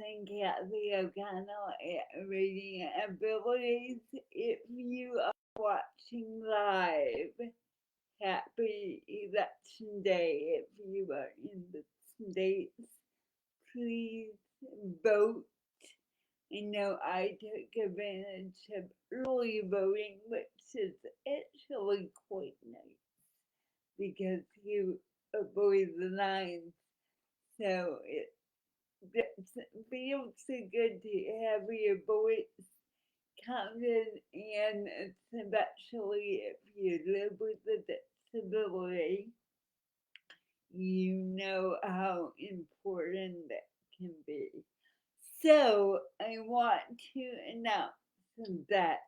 and Kathy O'Connell at Reading Abilities. If you are watching live, happy Election Day. If you are in the States, please vote. I know I took advantage of early voting, which is actually quite nice because you avoid the lines. So it feels so good to have your voice counted, and especially if you live with a disability, you know how important that can be. So I want to announce that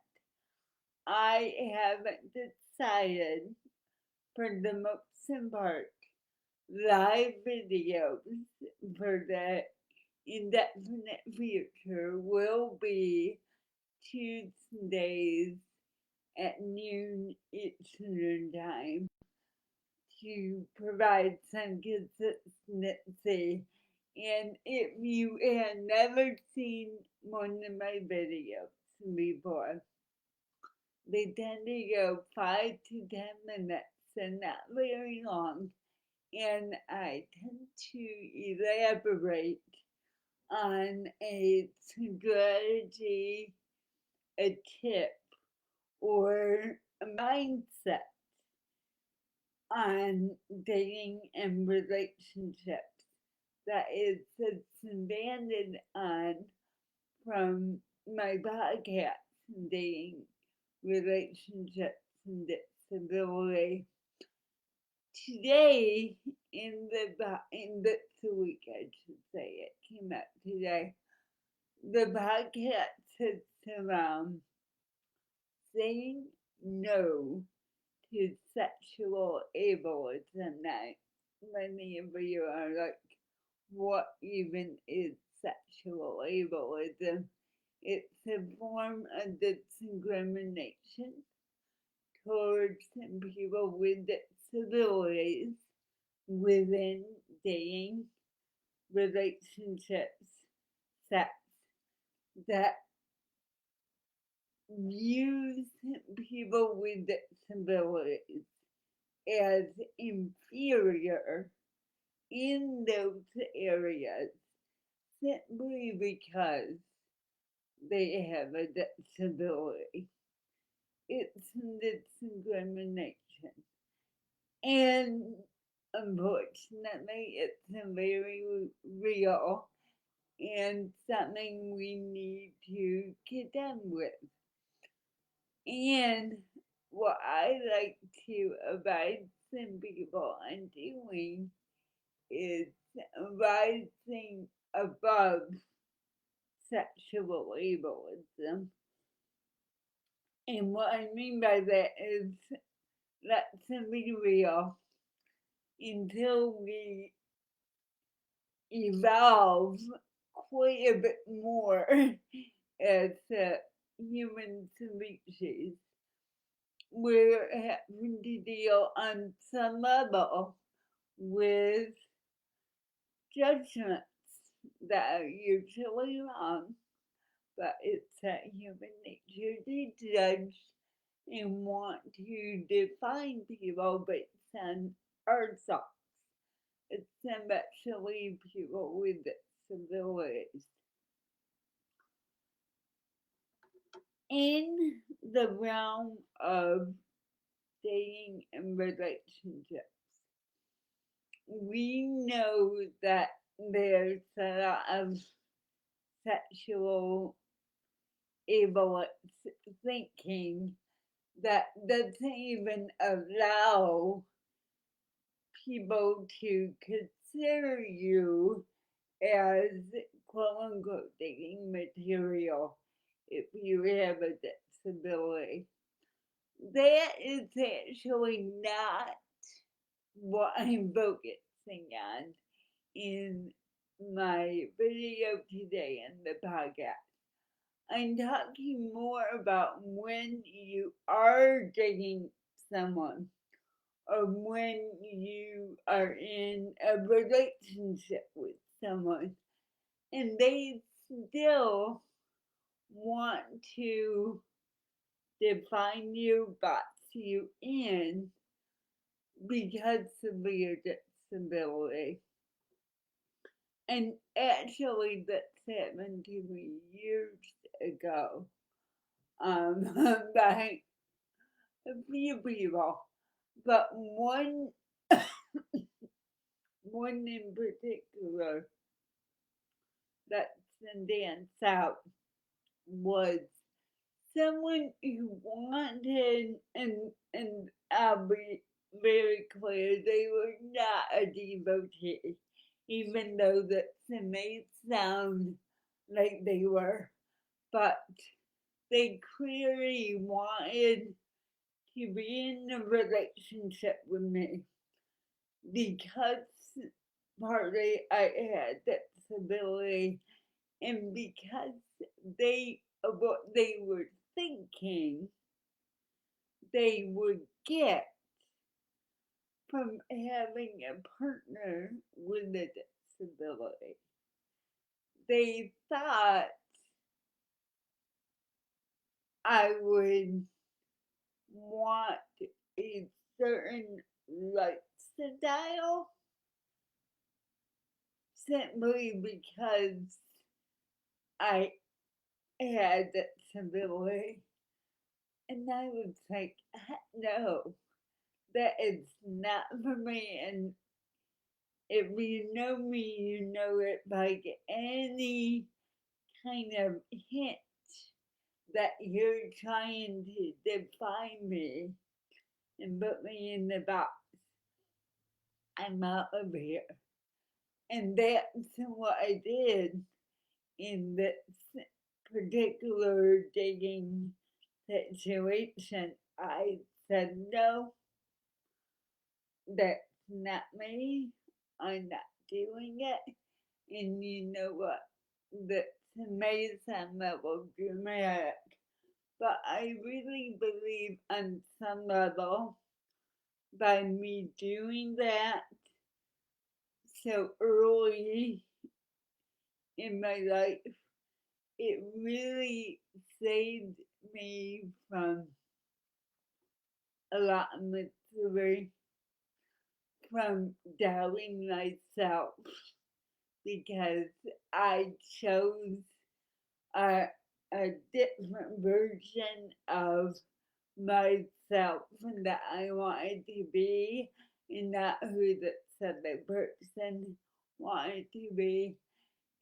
I have decided, for the most part, live videos for the indefinite future will be Tuesdays at noon Eastern Time to provide some consistency. And if you have never seen one of my videos before, they tend to go 5 to 10 minutes and not very long. And I tend to elaborate on a strategy, a tip, or a mindset on dating and relationships that is expanded on from my podcast, Dating, Relationships, and Disability. Today, in this week, I should say, it came out today. The podcast sits around saying no to sexual ableism. Now, many of you are like, what even is sexual ableism? It's a form of discrimination towards people with disabilities within dating, relationships, sex, that views people with disabilities as inferior in those areas simply because they have a disability. It's discrimination. And unfortunately, it's very real and something we need to contend with. And what I like to advise some people on doing is rising above sexual ableism. And what I mean by that is, let's be real, until we evolve quite a bit more as a human species, we're having to deal on some level with judgments that are usually wrong, but it's a human nature to judge and want to define people based on our thoughts, especially people with disabilities. In the realm of dating and relationships, we know that there's a lot of sexual ableist thinking that doesn't even allow people to consider you as quote unquote dating material if you have a disability. That is actually not what I'm focusing on in my video today in the podcast. I'm talking more about when you are dating someone or when you are in a relationship with someone and they still want to define you, box you in because of your disability. And actually, that happened to me years ago by a few people, but one in particular that stands out was someone who wanted, and I'll be very clear, they were not a devotee, even though that may sound like they were, but they clearly wanted to be in a relationship with me because partly I had that disability and because they of what they were thinking they would get from having a partner with a disability. They thought I would want a certain lifestyle simply because I had that disability. And I was like, no, that is not for me. And if you know me, you know it by any kind of hint that you're trying to define me and put me in the box. I'm out of here. And that's what I did in this particular dating situation. I said, no, that's not me. I'm not doing it. And you know what? That may sound a little dramatic, but I really believe on some level by me doing that so early in my life, it really saved me from a lot of misery, from doubting myself, because I chose a, a different version of myself that I wanted to be, and not who the other person wanted to be.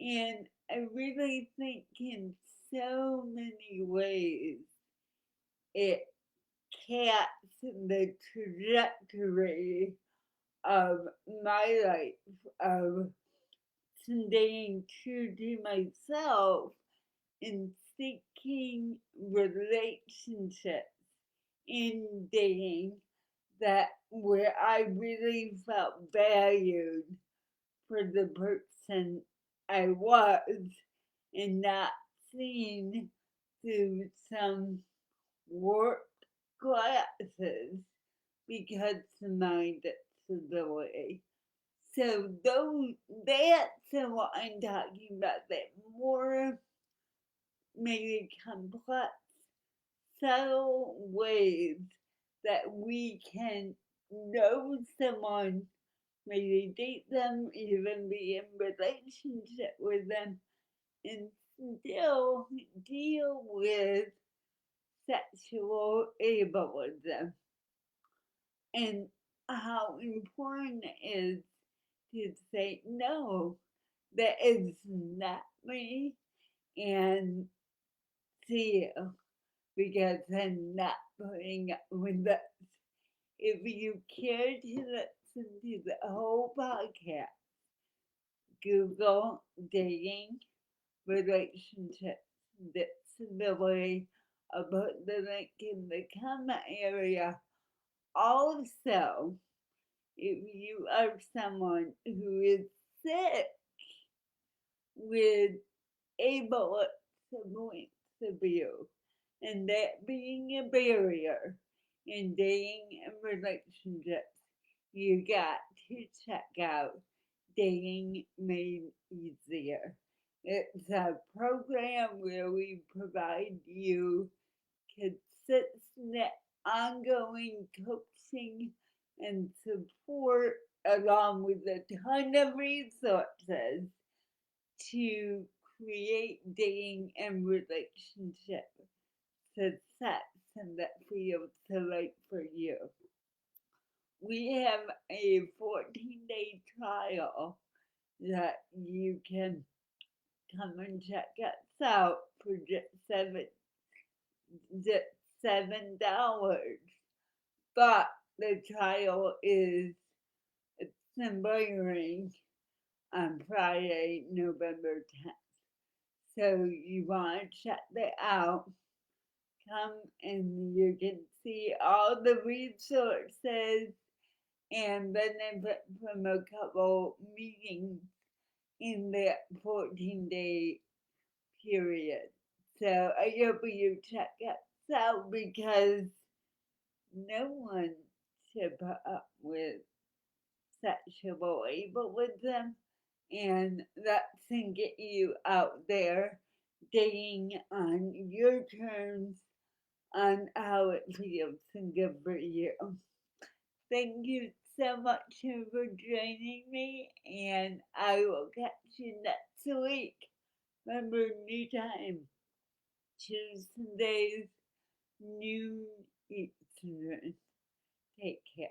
And I really think in so many ways it caps the trajectory of my life of staying true to myself and seeking relationships in dating that where I really felt valued for the person I was and not seen through some warped glasses because of my disability. So those that's what I'm talking about, that more maybe complex, subtle ways that we can know someone, maybe date them, even be in relationship with them, and still deal with sexual ableism, and how important it is to say no, that is not me, and see you because I'm not putting up with that. If you care to listen to the whole podcast, Google dating, relationships, disability. I'll put the link in the comment area. Also, if you are someone who is sick with ableism points of view, and that being a barrier in dating and relationships, you got to check out Dating Made Easier. It's a program where we provide you consistent, ongoing coaching and support, along with a ton of resources to create dating and relationship success and that feels so right for you. We have a 14-day trial that you can come and check us out for just $7. But the trial is expiring on Friday, November 10th. So you want to check that out. Come and you can see all the resources and benefit from a couple meetings in that 14-day period. So I hope you check us out because no one should put up with sexual ableism, and that can get you out there dating on your terms on how it feels and good for you. Thank you so much for joining me, and I will catch you next week. Remember, new time, Tuesdays, noon Eastern. Take care.